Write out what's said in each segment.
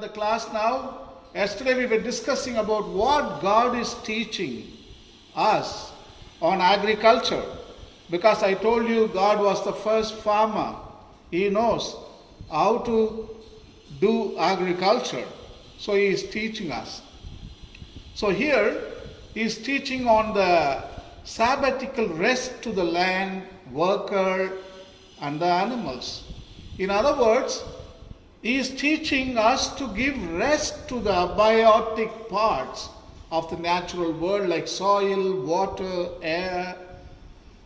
the class now. Yesterday we were discussing about what God is teaching us on agriculture. Because I told you God was the first farmer. He knows how to do agriculture. So he is teaching us. So here he is teaching on the sabbatical rest to the land, worker, and the animals. In other words, he is teaching us to give rest to the abiotic parts of the natural world like soil, water, air,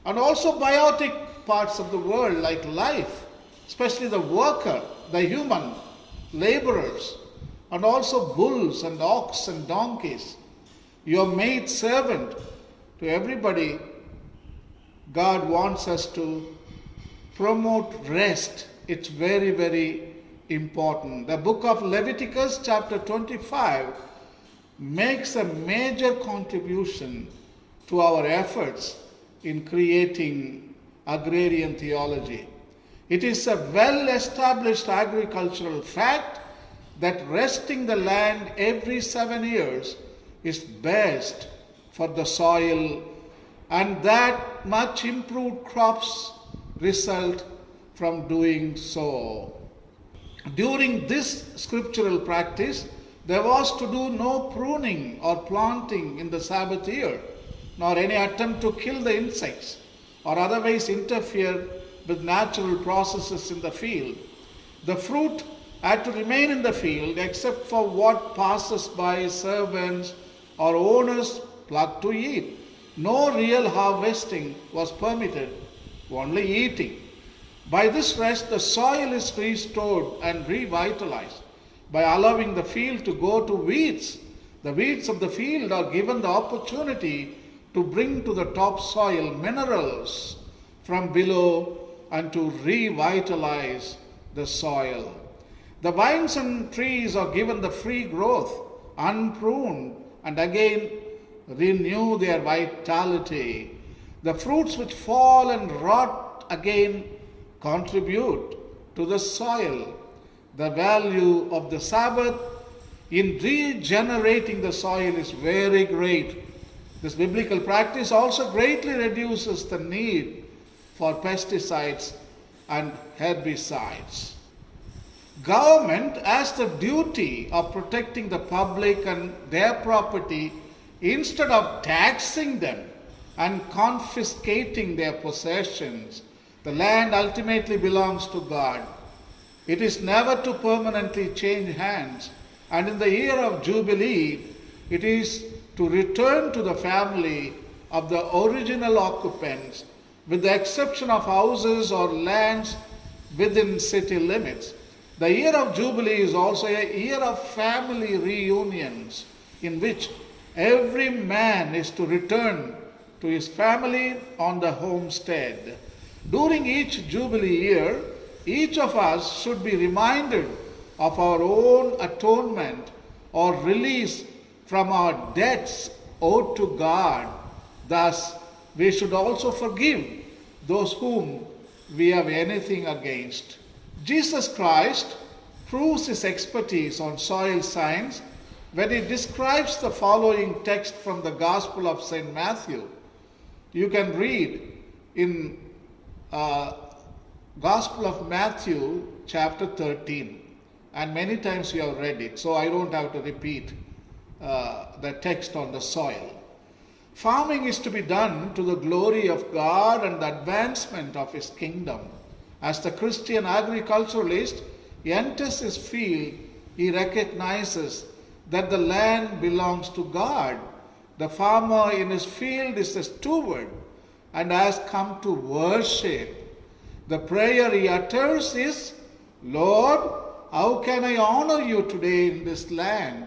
and also biotic parts of the world like life, especially the worker, the human, laborers, and also bulls and ox and donkeys. Your maid servant, to everybody, God wants us to promote rest. It's very, very important. The book of Leviticus chapter 25 makes a major contribution to our efforts in creating agrarian theology. It is a well-established agricultural fact that resting the land every 7 years is best for the soil, and that much improved crops result from doing so. During this scriptural practice, there was to do no pruning or planting in the Sabbath year, nor any attempt to kill the insects or otherwise interfere with natural processes in the field. The fruit had to remain in the field except for what passes by servants or owners pluck to eat. No real harvesting was permitted, only eating. By this rest, the soil is restored and revitalized. By allowing the field to go to weeds, the weeds of the field are given the opportunity to bring to the topsoil minerals from below and to revitalize the soil. The vines and trees are given the free growth, unpruned, and again renew their vitality. The fruits which fall and rot again contribute to the soil. The value of the Sabbath in regenerating the soil is very great. This biblical practice also greatly reduces the need for pesticides and herbicides. Government has the duty of protecting the public and their property instead of taxing them and confiscating their possessions. The land ultimately belongs to God. It is never to permanently change hands, and in the year of Jubilee, it is to return to the family of the original occupants, with the exception of houses or lands within city limits. The year of Jubilee is also a year of family reunions, in which every man is to return to his family on the homestead. During each Jubilee year, each of us should be reminded of our own atonement or release from our debts owed to God. Thus, we should also forgive those whom we have anything against. Jesus Christ proves his expertise on soil science when he describes the following text from the Gospel of St. Matthew. You can read in Gospel of Matthew chapter 13, and many times you have read it, so I don't have to repeat the text on the soil. Farming is to be done to the glory of God and the advancement of his kingdom. As the Christian agriculturalist enters his field, he recognizes that the land belongs to God. The farmer in his field is a steward and has come to worship. The prayer he utters is, Lord, how can I honor you today in this land?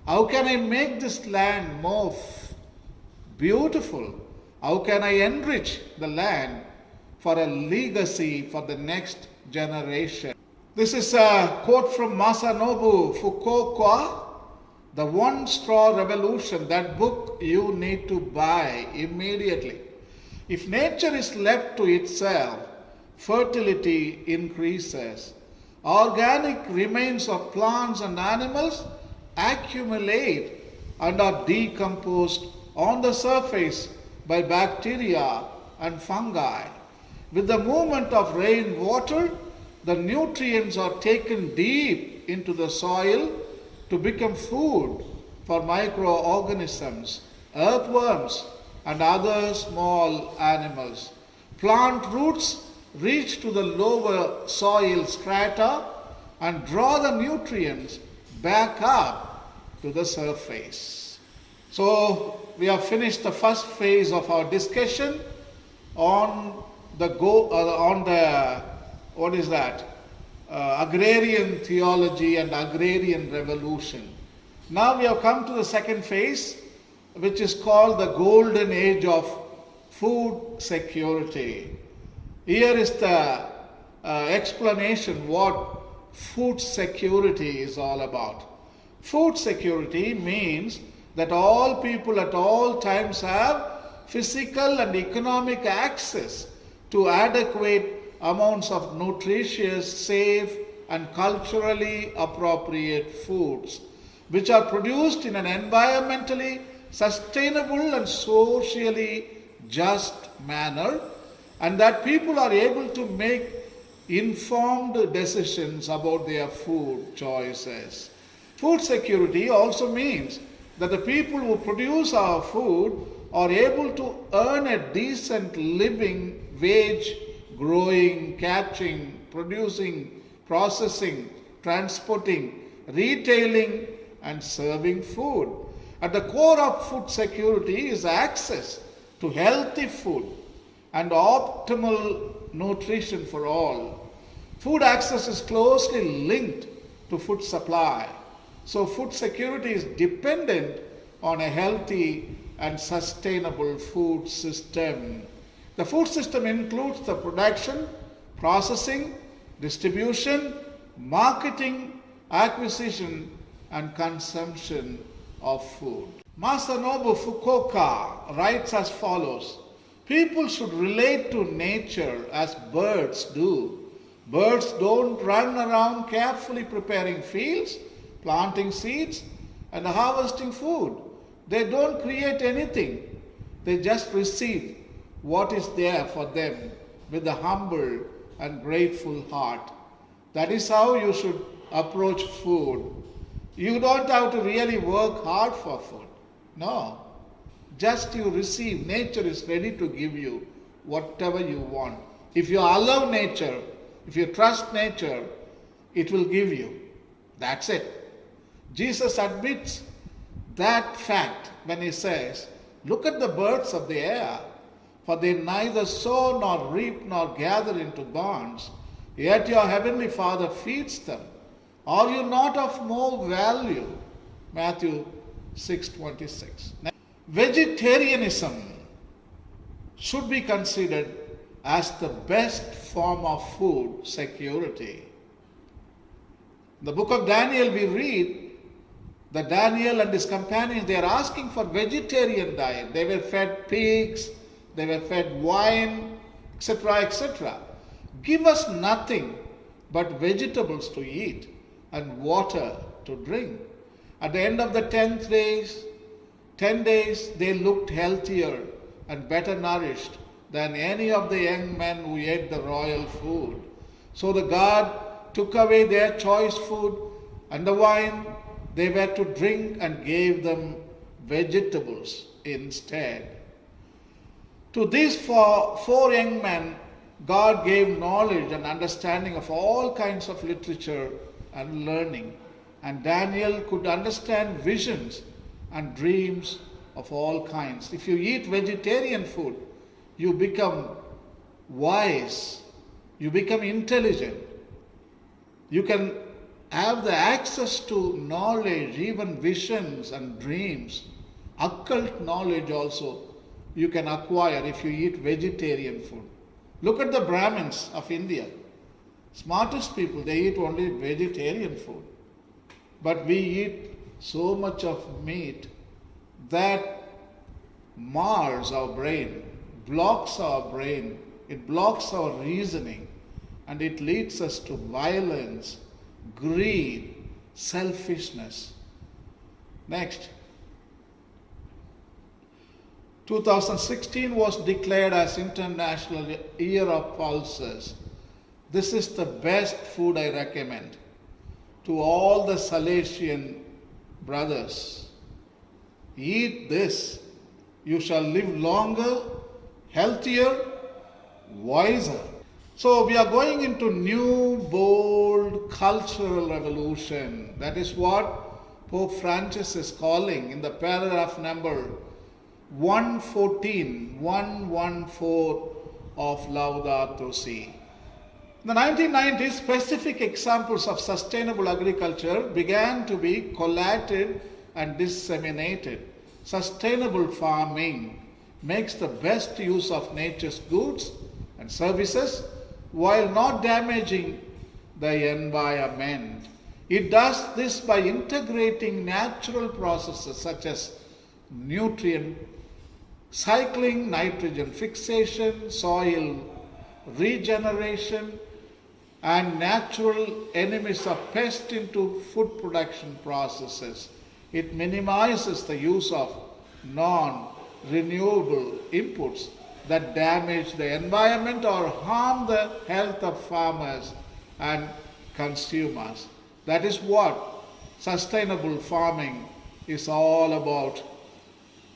How can I make this land more beautiful? How can I enrich the land for a legacy for the next generation? This is a quote from Masanobu Fukuoka, The One Straw Revolution. That book you need to buy immediately. If nature is left to itself, fertility increases. Organic remains of plants and animals accumulate and are decomposed on the surface by bacteria and fungi. With the movement of rainwater, the nutrients are taken deep into the soil to become food for microorganisms, earthworms, and other small animals. Plant roots reach to the lower soil strata and draw the nutrients back up to the surface. So we have finished the first phase of our discussion on the agrarian theology and agrarian revolution. Now we have come to the second phase, which is called the golden age of food security. Here is the explanation what food security is all about. Food security means that all people at all times have physical and economic access to adequate amounts of nutritious, safe, and culturally appropriate foods, which are produced in an environmentally sustainable and socially just manner, and that people are able to make informed decisions about their food choices. Food security also means that the people who produce our food are able to earn a decent living wage growing, catching, producing, processing, transporting, retailing, and serving food. At the core of food security is access to healthy food and optimal nutrition for all. Food access is closely linked to food supply. So food security is dependent on a healthy and sustainable food system. The food system includes the production, processing, distribution, marketing, acquisition, and consumption of food. Masanobu Fukuoka writes as follows: people should relate to nature as birds do. Birds don't run around carefully preparing fields, planting seeds, and harvesting food. They don't create anything. They just receive what is there for them with a humble and grateful heart. That is how you should approach food. You don't have to really work hard for food. No. Just you receive. Nature is ready to give you whatever you want. If you allow nature, if you trust nature, it will give you. That's it. Jesus admits that fact when he says, look at the birds of the air, for they neither sow nor reap nor gather into barns, yet your heavenly Father feeds them. Are you not of more value? Matthew 6:26. Vegetarianism should be considered as the best form of food security. In the book of Daniel we read that Daniel and his companions, they are asking for vegetarian diet. They were fed pigs, they were fed wine, etc., etc. Give us nothing but vegetables to eat and water to drink. At the end of the 10 days, they looked healthier and better nourished than any of the young men who ate the royal food. So the God took away their choice food and the wine they were to drink and gave them vegetables instead. To these four young men, God gave knowledge and understanding of all kinds of literature and learning. And Daniel could understand visions and dreams of all kinds. If you eat vegetarian food, you become wise, you become intelligent. You can have the access to knowledge, even visions and dreams. Occult knowledge also you can acquire if you eat vegetarian food. Look at the Brahmins of India. Smartest people, they eat only vegetarian food. But we eat so much of meat that mars our brain, blocks our brain, it blocks our reasoning. and it leads us to violence, greed, selfishness. Next. 2016 was declared as International Year of Pulses. This is the best food I recommend to all the Salesian brothers. Eat this. You shall live longer, healthier, wiser. So we are going into new, bold cultural revolution. That is what Pope Francis is calling in the paragraph number 114 of Laudato Si. In the 1990s, specific examples of sustainable agriculture began to be collated and disseminated. Sustainable farming makes the best use of nature's goods and services while not damaging the environment. It does this by integrating natural processes such as nutrient cycling, nitrogen fixation, soil regeneration, and natural enemies of pests into food production processes. It minimizes the use of non-renewable inputs that damage the environment or harm the health of farmers and consumers. That is what sustainable farming is all about.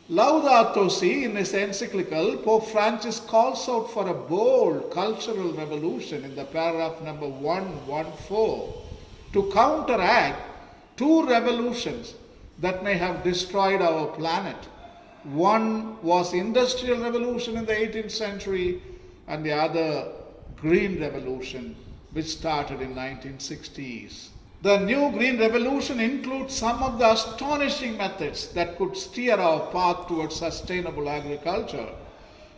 Laudato Si, in his encyclical, Pope Francis calls out for a bold cultural revolution in the paragraph number 114 to counteract two revolutions that may have destroyed our planet. One was Industrial Revolution in the 18th century and the other Green Revolution, which started in 1960s. The new Green Revolution includes some of the astonishing methods that could steer our path towards sustainable agriculture.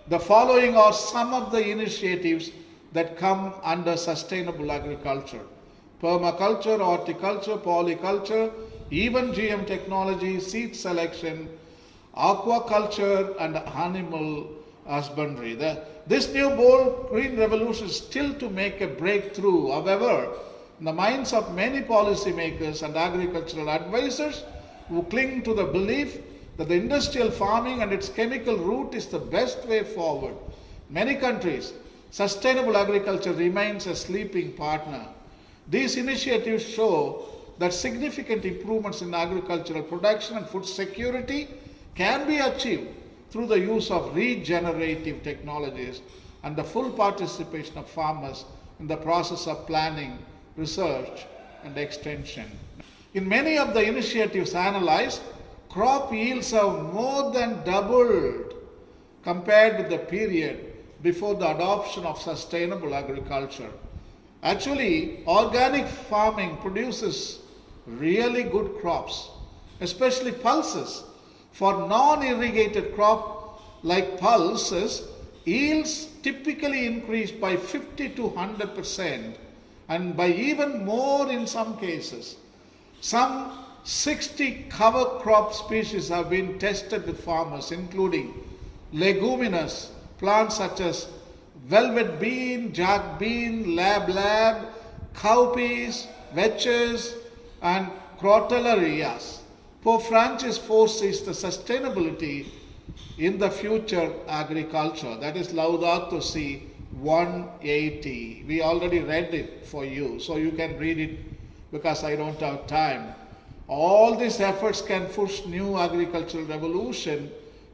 The following are some of the initiatives that come under sustainable agriculture: permaculture, horticulture, polyculture, even GM technology, seed selection, aquaculture, and animal husbandry. This new bold green revolution is still to make a breakthrough. However, in the minds of many policymakers and agricultural advisors who cling to the belief that the industrial farming and its chemical route is the best way forward, many countries, sustainable agriculture remains a sleeping partner. These initiatives show that significant improvements in agricultural production and food security can be achieved through the use of regenerative technologies and the full participation of farmers in the process of planning, research, and extension. In many of the initiatives analyzed, crop yields have more than doubled compared with the period before the adoption of sustainable agriculture. Actually, organic farming produces really good crops, especially pulses. For non-irrigated crop like pulses, yields typically increase by 50 to 100% and by even more in some cases. Some 60 cover crop species have been tested with farmers, including leguminous plants such as velvet bean, jack bean, lab, cowpeas, vetches, and crotallarias. Pope Francis foresees the sustainability in the future agriculture. That is Laudato Si 180. We already read it for you, so you can read it because I don't have time. All these efforts can push new agricultural revolution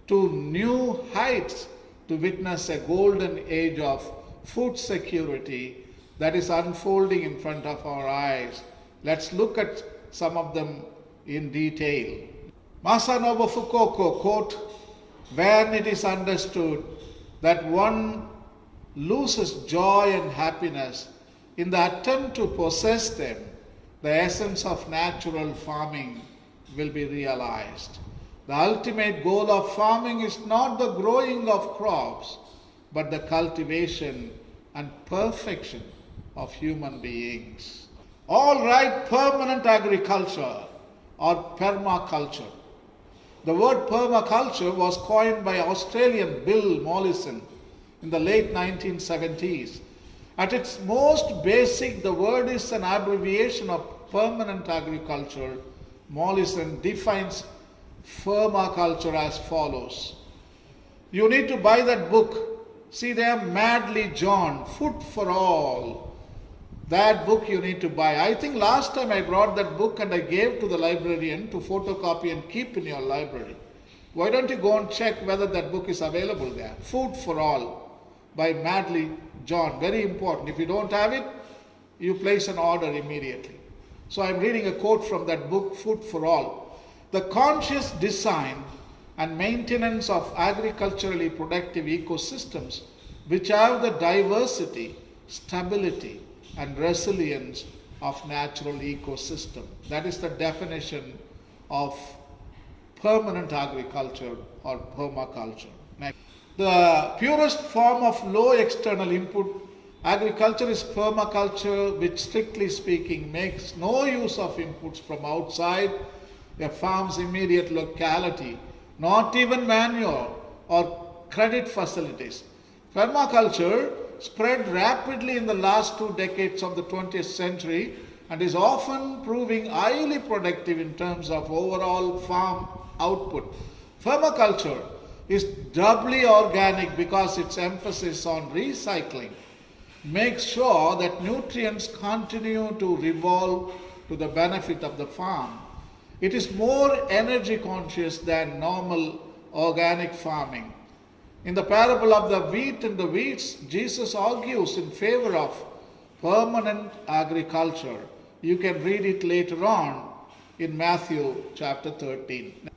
to new heights to witness a golden age of food security that is unfolding in front of our eyes. Let's look at some of them in detail. Masanobu Fukuoka quote, "When it is understood that one loses joy and happiness in the attempt to possess them, the essence of natural farming will be realized. The ultimate goal of farming is not the growing of crops, but the cultivation and perfection of human beings." All right, permanent agriculture or permaculture. The word permaculture was coined by Australian Bill Mollison in the late 1970s. At its most basic, the word is an abbreviation of permanent agriculture. Mollison defines permaculture as follows. You need to buy that book. See there, Madly John, Food for All. That book you need to buy. I think last time I brought that book and I gave to the librarian to photocopy and keep in your library. Why don't you go and check whether that book is available there? Food for All by Madly John. Very important. If you don't have it, you place an order immediately. So I'm reading a quote from that book, Food for All. The conscious design and maintenance of agriculturally productive ecosystems which have the diversity, stability, and resilience of natural ecosystem. That is the definition of permanent agriculture or permaculture. Next. The purest form of low external input agriculture is permaculture, which strictly speaking makes no use of inputs from outside a farm's immediate locality, not even manure or credit facilities. Permaculture spread rapidly in the last 2 decades of the 20th century and is often proving highly productive in terms of overall farm output. Permaculture is doubly organic because its emphasis on recycling makes sure that nutrients continue to revolve to the benefit of the farm. It is more energy conscious than normal organic farming. In the parable of the wheat and the weeds, Jesus argues in favor of permanent agriculture. You can read it later on in Matthew chapter 13.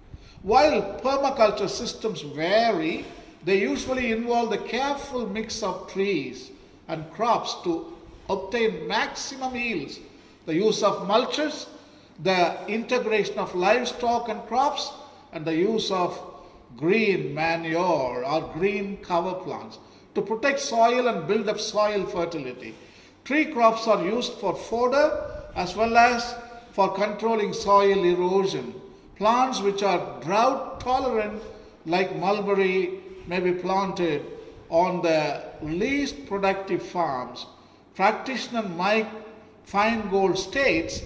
While permaculture systems vary, they usually involve the careful mix of trees and crops to obtain maximum yields, the use of mulches, the integration of livestock and crops, and the use of green manure or green cover plants to protect soil and build up soil fertility. Tree crops are used for fodder as well as for controlling soil erosion. Plants which are drought tolerant like mulberry may be planted on the least productive farms. Practitioner Mike Feingold states,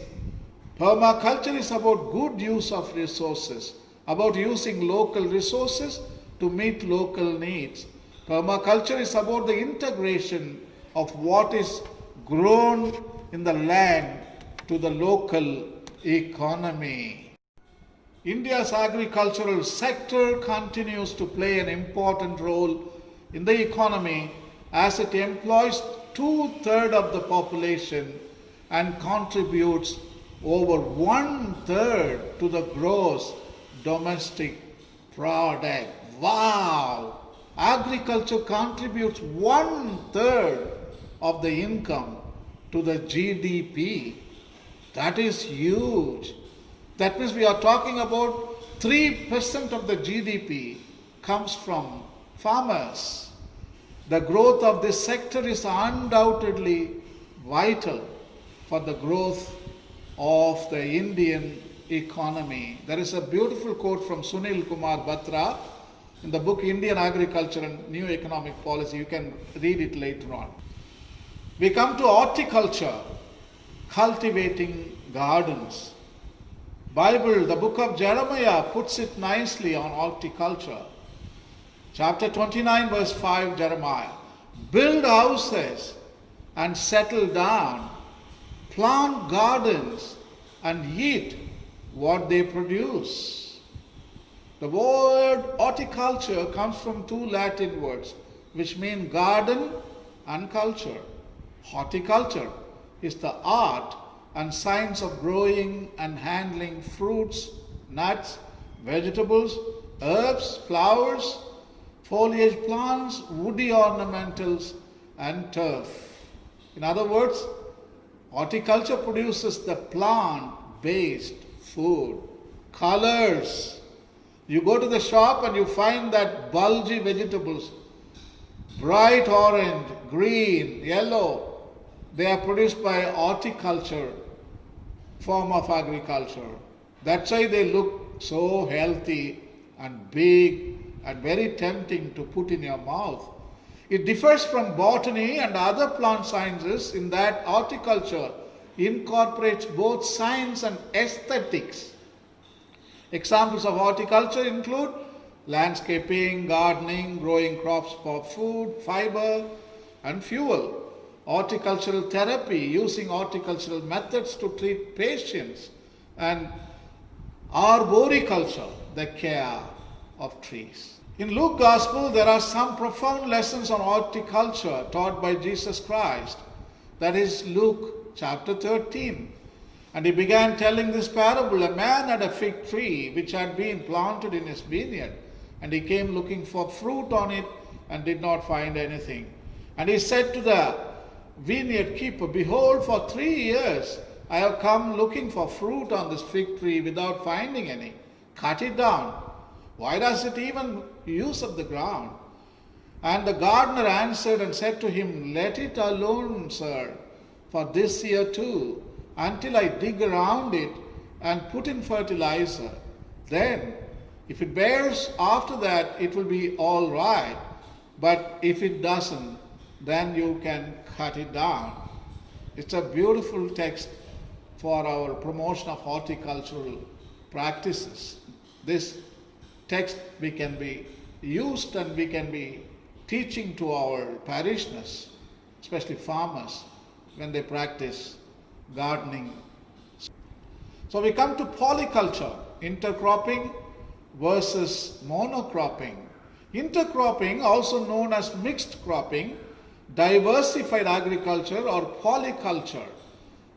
permaculture is about good use of resources, about using local resources to meet local needs. Permaculture is about the integration of what is grown in the land to the local economy. India's agricultural sector continues to play an important role in the economy as it employs 2/3 of the population and contributes over 1/3 to the gross domestic product. Wow! Agriculture contributes 1/3 of the income to the GDP. That is huge. That means we are talking about 3% of the GDP comes from farmers. The growth of this sector is undoubtedly vital for the growth of the Indian economy. There is a beautiful quote from Sunil Kumar Batra in the book Indian Agriculture and New Economic Policy. You can read it later on. We come to horticulture, cultivating gardens. Bible, the book of Jeremiah, puts it nicely on horticulture. Chapter 29 verse 5, Jeremiah. Build houses and settle down. Plant gardens and eat what they produce. The word horticulture comes from 2 Latin words which mean garden and culture. Horticulture is the art and science of growing and handling fruits, nuts, vegetables, herbs, flowers, foliage plants, woody ornamentals, and turf. In other words, horticulture produces the plant-based food. Colors. You go to the shop and you find that bulgy vegetables, bright orange, green, yellow. They are produced by horticulture form of agriculture. That's why they look so healthy and big and very tempting to put in your mouth. It differs from botany and other plant sciences in that horticulture incorporates both science and aesthetics. Examples of horticulture include landscaping, gardening, growing crops for food, fiber, and fuel. Horticultural therapy, using horticultural methods to treat patients, and arboriculture, the care of trees. In Luke Gospel, there are some profound lessons on horticulture taught by Jesus Christ. That is Luke chapter 13. And he began telling this parable. A man had a fig tree which had been planted in his vineyard, and he came looking for fruit on it and did not find anything. And he said to the vineyard keeper, "Behold, for 3 years I have come looking for fruit on this fig tree without finding any. Cut it down. Why does it even use up the ground?" And the gardener answered and said to him, "Let it alone, sir, for this year too, until I dig around it and put in fertilizer. Then, if it bears after that, it will be all right. But if it doesn't, then you can cut it down." It's a beautiful text for our promotion of horticultural practices. This text we can be used and we can be teaching to our parishioners, especially farmers, when they practice gardening. So we come to polyculture, intercropping versus monocropping. Intercropping, also known as mixed cropping, diversified agriculture or polyculture,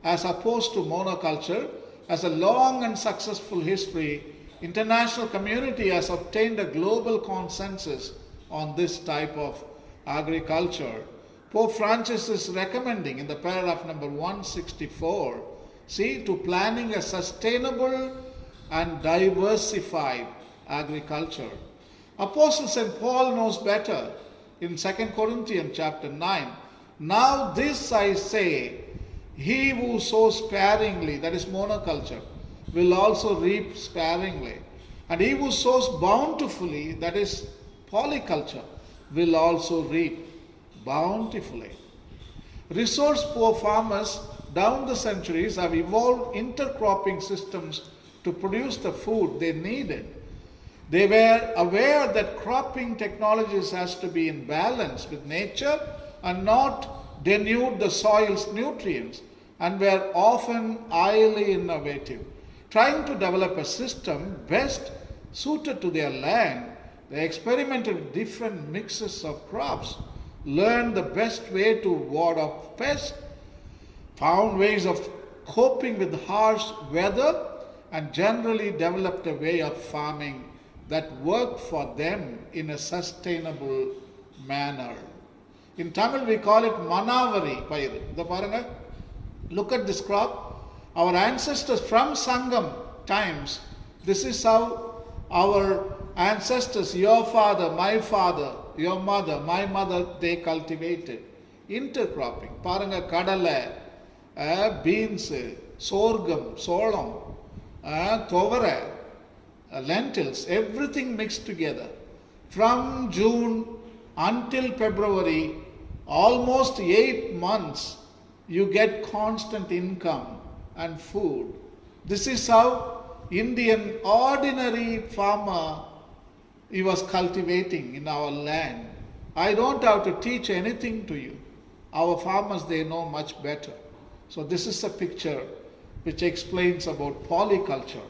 as opposed to monoculture, has a long and successful history. International community has obtained a global consensus on this type of agriculture. Pope Francis is recommending in the paragraph number 164, see, to planning a sustainable and diversified agriculture. Apostle St. Paul knows better in 2 Corinthians chapter 9. "Now this I say, he who sows sparingly," that is monoculture, "will also reap sparingly. And he who sows bountifully," that is polyculture, "will also reap bountifully." Resource poor farmers down the centuries have evolved intercropping systems to produce the food they needed. They were aware that cropping technologies has to be in balance with nature and not denude the soil's nutrients, and were often highly innovative. Trying to develop a system best suited to their land, they experimented with different mixes of crops, learned the best way to ward off pests, found ways of coping with harsh weather, and generally developed a way of farming that worked for them in a sustainable manner. In Tamil we call it Manavari Pairu. The paranga, look at this crop. Our ancestors from Sangam times, this is how our ancestors, your father, your mother, my mother, they cultivated. Intercropping. Paranga kadala, beans, sorghum, solam, tovara, lentils, everything mixed together. From June until February, almost 8 months, you get constant income and food. This is how Indian ordinary farmer, he was cultivating in our land. I don't have to teach anything to you. Our farmers, they know much better. So this is a picture which explains about polyculture.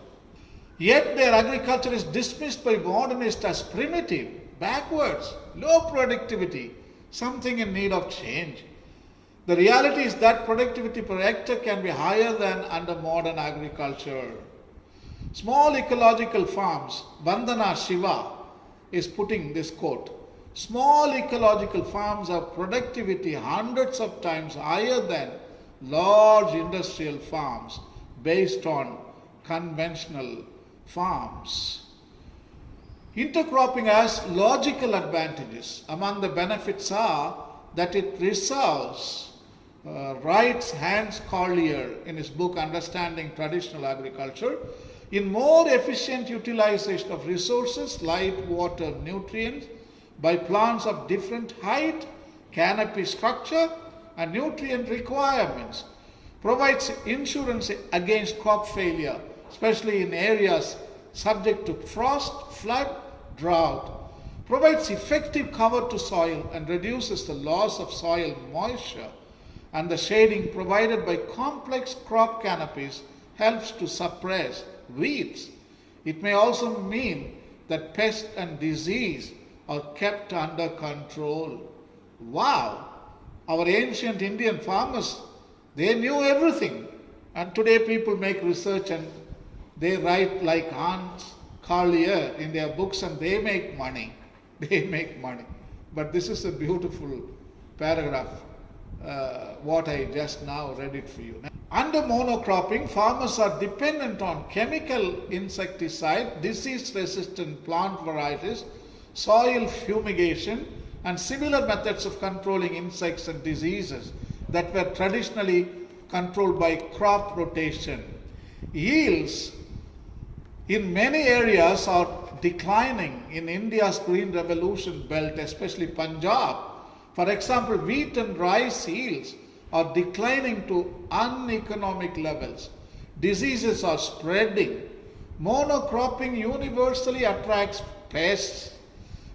Yet their agriculture is dismissed by modernists as primitive, backwards, low productivity, something in need of change. The reality is that productivity per hectare can be higher than under modern agriculture. Small ecological farms, Vandana Shiva is putting this quote, "Small ecological farms have productivity hundreds of times higher than large industrial farms based on conventional farms." Intercropping has logical advantages. Among the benefits are that it resolves, writes Hans Collier in his book Understanding Traditional Agriculture, in more efficient utilization of resources, light, water, nutrients, by plants of different height, canopy structure, and nutrient requirements. Provides insurance against crop failure, especially in areas subject to frost, flood, drought. Provides effective cover to soil and reduces the loss of soil moisture. And the shading provided by complex crop canopies helps to suppress weeds. It may also mean that pest and disease are kept under control. Wow! Our ancient Indian farmers, they knew everything. And today people make research and they write like Hans Collier in their books and they make money. They make money. But this is a beautiful paragraph, what I just now read it for you. Under monocropping, farmers are dependent on chemical insecticide, disease-resistant plant varieties, soil fumigation, and similar methods of controlling insects and diseases that were traditionally controlled by crop rotation. Yields in many areas are declining in India's green revolution belt, especially Punjab. For example, wheat and rice yields are declining to uneconomic levels. Diseases are spreading. Monocropping universally attracts pests,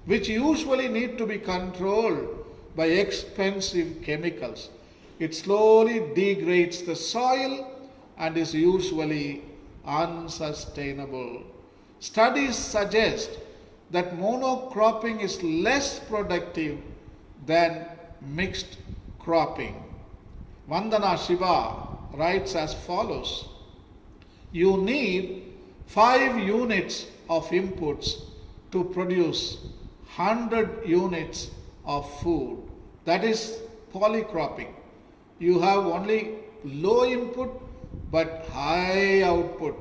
which usually need to be controlled by expensive chemicals. It slowly degrades the soil and is usually unsustainable. Studies suggest that monocropping is less productive than mixed cropping. Vandana Shiva writes as follows: you need 5 units of inputs to produce 100 units of food. That is polycropping. You have only low input but high output.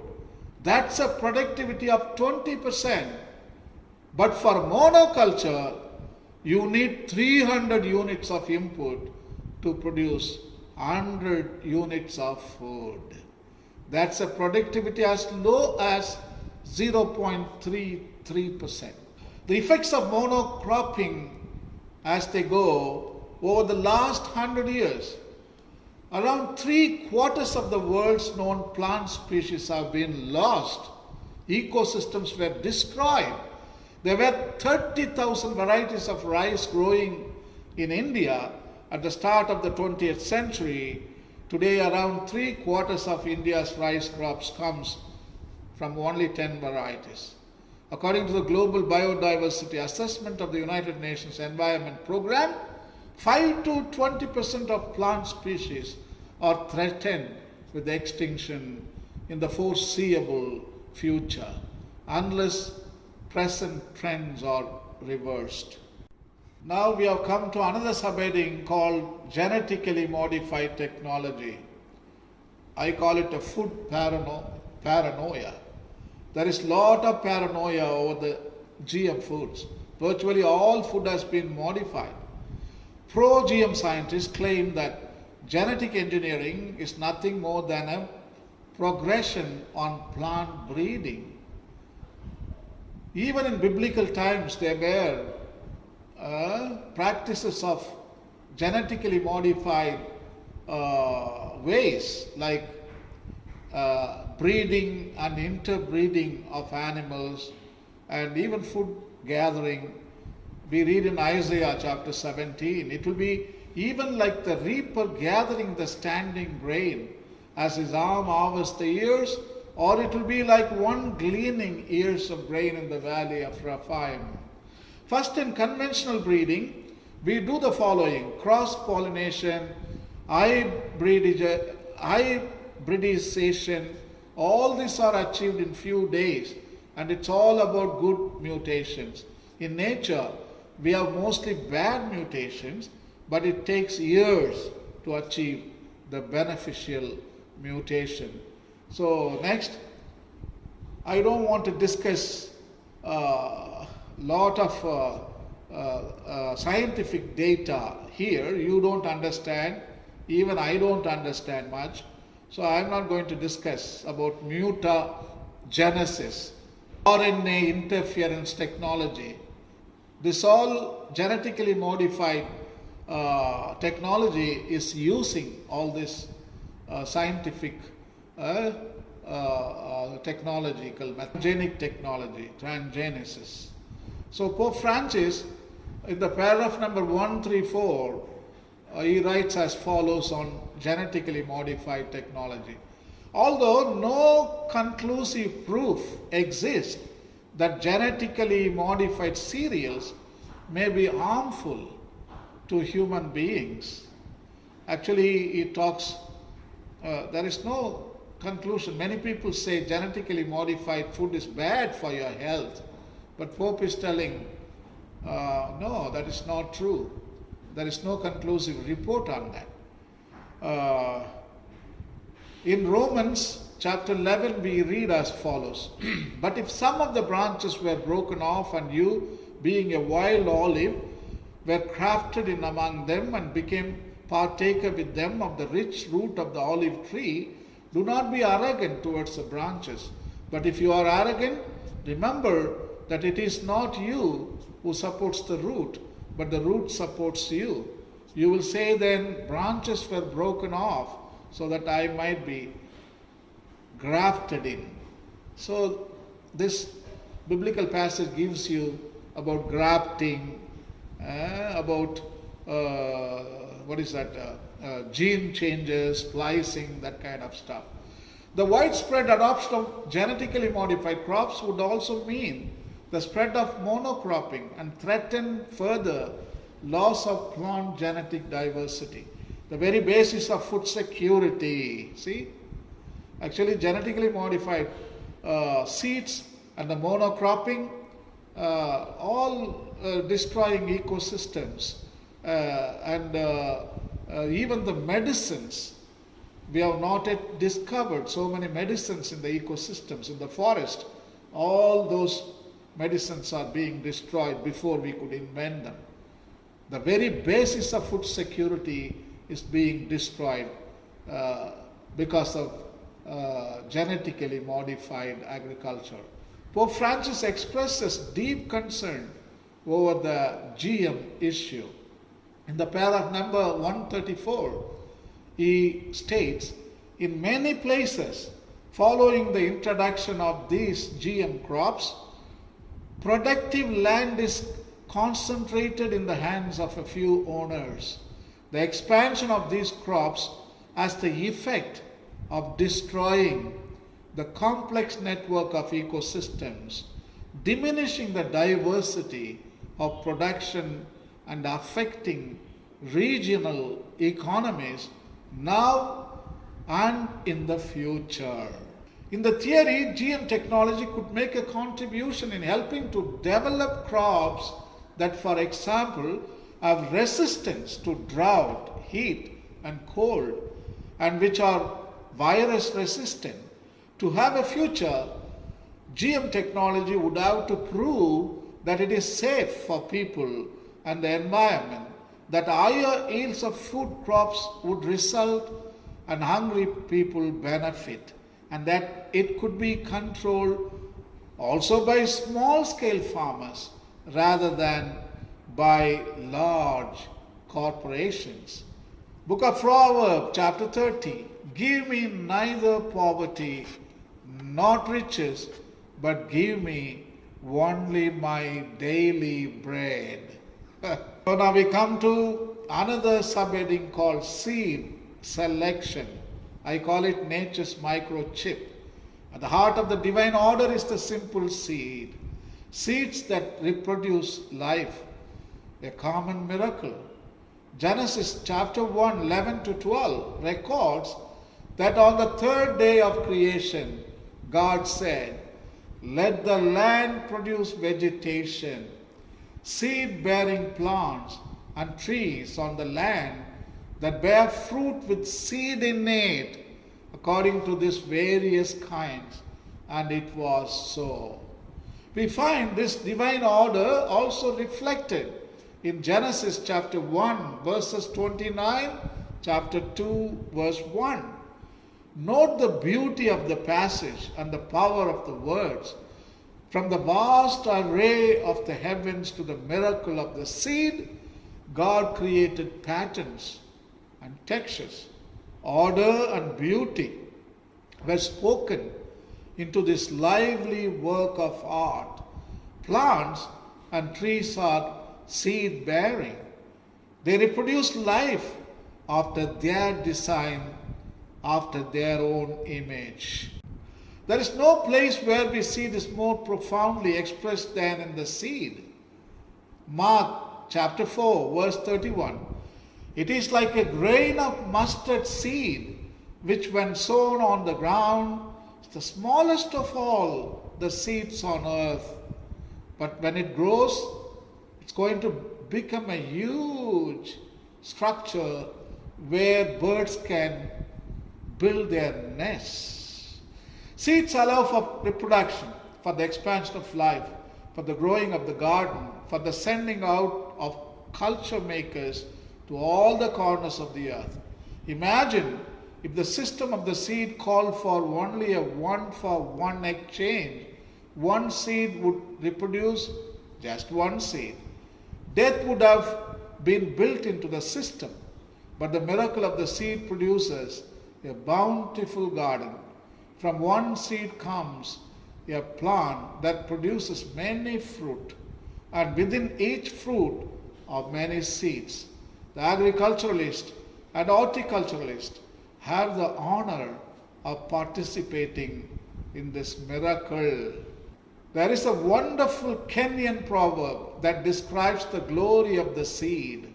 That's a productivity of 20%. But for monoculture, you need 300 units of input to produce 100 units of food. That's a productivity as low as 0.33%. The effects of monocropping as they go over the last 100 years, around 3/4 of the world's known plant species have been lost. Ecosystems were destroyed. There were 30,000 varieties of rice growing in India at the start of the 20th century. Today, around 3/4 of India's rice crops comes from only 10 varieties. According to the Global Biodiversity Assessment of the United Nations Environment Programme, 5 to 20% of plant species are threatened with extinction in the foreseeable future unless present trends are reversed. Now we have come to another subheading called genetically modified technology. I call it a food paranoia. There is a lot of paranoia over the GM foods. Virtually all food has been modified. Pro-GM scientists claim that genetic engineering is nothing more than a progression on plant breeding. Even in biblical times, there were practices of genetically modified ways like breeding and interbreeding of animals and even food gathering. We read in Isaiah chapter 17, it will be even like the reaper gathering the standing grain as his arm harvests the ears, or it will be like one gleaning ears of grain in the valley of Rephaim. First, in conventional breeding, we do the following: cross-pollination, hybridization. All these are achieved in few days, and it's all about good mutations. In nature, we have mostly bad mutations, but it takes years to achieve the beneficial mutation. So next, I don't want to discuss lot of scientific data here. You don't understand, even I don't understand much. So I'm not going to discuss about mutagenesis, RNA interference technology. This all genetically modified technology is using all this scientific technological, genic technology, transgenesis. So Pope Francis, in the paragraph number 134, he writes as follows on genetically modified technology. Although no conclusive proof exists that genetically modified cereals may be harmful to human beings. Actually, he talks, there is no conclusion. Many people say genetically modified food is bad for your health, but Pope is telling, no, that is not true. There is no conclusive report on that. In Romans chapter 11, we read as follows. But if some of the branches were broken off, and you, being a wild olive, were grafted in among them and became partaker with them of the rich root of the olive tree, do not be arrogant towards the branches. But if you are arrogant, remember that it is not you who supports the root, but the root supports you. You will say then, branches were broken off so that I might be grafted in. So this biblical passage gives you about grafting, about gene changes, splicing, that kind of stuff. The widespread adoption of genetically modified crops would also mean the spread of monocropping and threaten further loss of plant genetic diversity, the very basis of food security. See, actually genetically modified seeds and the monocropping, all destroying ecosystems, and even the medicines. We have not yet discovered so many medicines in the ecosystems, in the forest. All those medicines are being destroyed before we could invent them. The very basis of food security is being destroyed because of genetically modified agriculture. Pope Francis expresses deep concern over the GM issue. In the paragraph number 134, he states, in many places, following the introduction of these GM crops, productive land is concentrated in the hands of a few owners. The expansion of these crops has the effect of destroying the complex network of ecosystems, diminishing the diversity of production and affecting regional economies now and in the future. In the theory, GM technology could make a contribution in helping to develop crops that, for example, have resistance to drought, heat, and cold, and which are virus resistant. To have a future, GM technology would have to prove that it is safe for people and the environment, that higher yields of food crops would result and hungry people benefit, and that it could be controlled also by small-scale farmers rather than by large corporations. Book of Proverbs, chapter 30, give me neither poverty nor riches, but give me only my daily bread. So now we come to another subheading called seed selection. I call it nature's microchip. At the heart of the divine order is the simple seed. Seeds that reproduce life, a common miracle. Genesis chapter 1, 11 to 12 records that on the third day of creation, God said, let the land produce vegetation, seed-bearing plants and trees on the land that bear fruit with seed in it, according to these various kinds. And it was so. We find this divine order also reflected in Genesis chapter 1, verses 29, chapter 2, verse 1. Note the beauty of the passage and the power of the words. From the vast array of the heavens to the miracle of the seed, God created patterns and textures. Order and beauty were spoken into this lively work of art. Plants and trees are seed bearing. They reproduce life after their design, after their own image. There is no place where we see this more profoundly expressed than in the seed. Mark chapter 4, verse 31. It is like a grain of mustard seed, which when sown on the ground is the smallest of all the seeds on earth. But when it grows, it's going to become a huge structure where birds can build their nests. Seeds allow for reproduction, for the expansion of life, for the growing of the garden, for the sending out of culture makers to all the corners of the earth. Imagine if the system of the seed called for only a 1-for-1 exchange. One seed would reproduce just one seed. Death would have been built into the system, but the miracle of the seed produces a bountiful garden. From one seed comes a plant that produces many fruit, and within each fruit are many seeds. The agriculturalist and horticulturalist have the honor of participating in this miracle. There is a wonderful Kenyan proverb that describes the glory of the seed.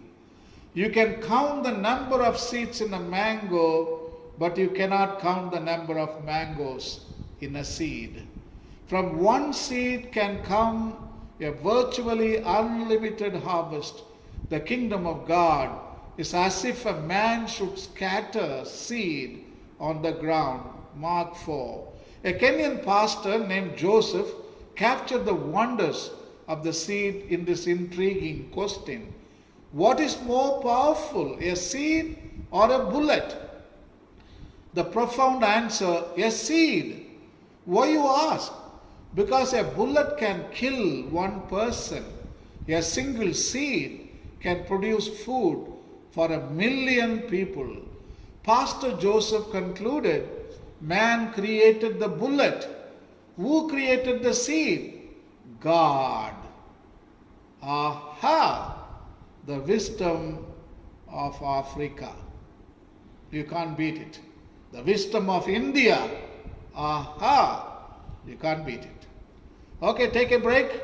You can count the number of seeds in a mango, but you cannot count the number of mangoes in a seed. From one seed can come a virtually unlimited harvest. The kingdom of God is as if a man should scatter seed on the ground. Mark 4. A Kenyan pastor named Joseph captured the wonders of the seed in this intriguing question. What is more powerful, a seed or a bullet? The profound answer, a seed. Why, you ask? Because a bullet can kill one person. A single seed can produce food for 1 million people. Pastor Joseph concluded, man created the bullet. Who created the seed? God. Aha! The wisdom of Africa. You can't beat it. The wisdom of India. Aha! You can't beat it. Okay, take a break.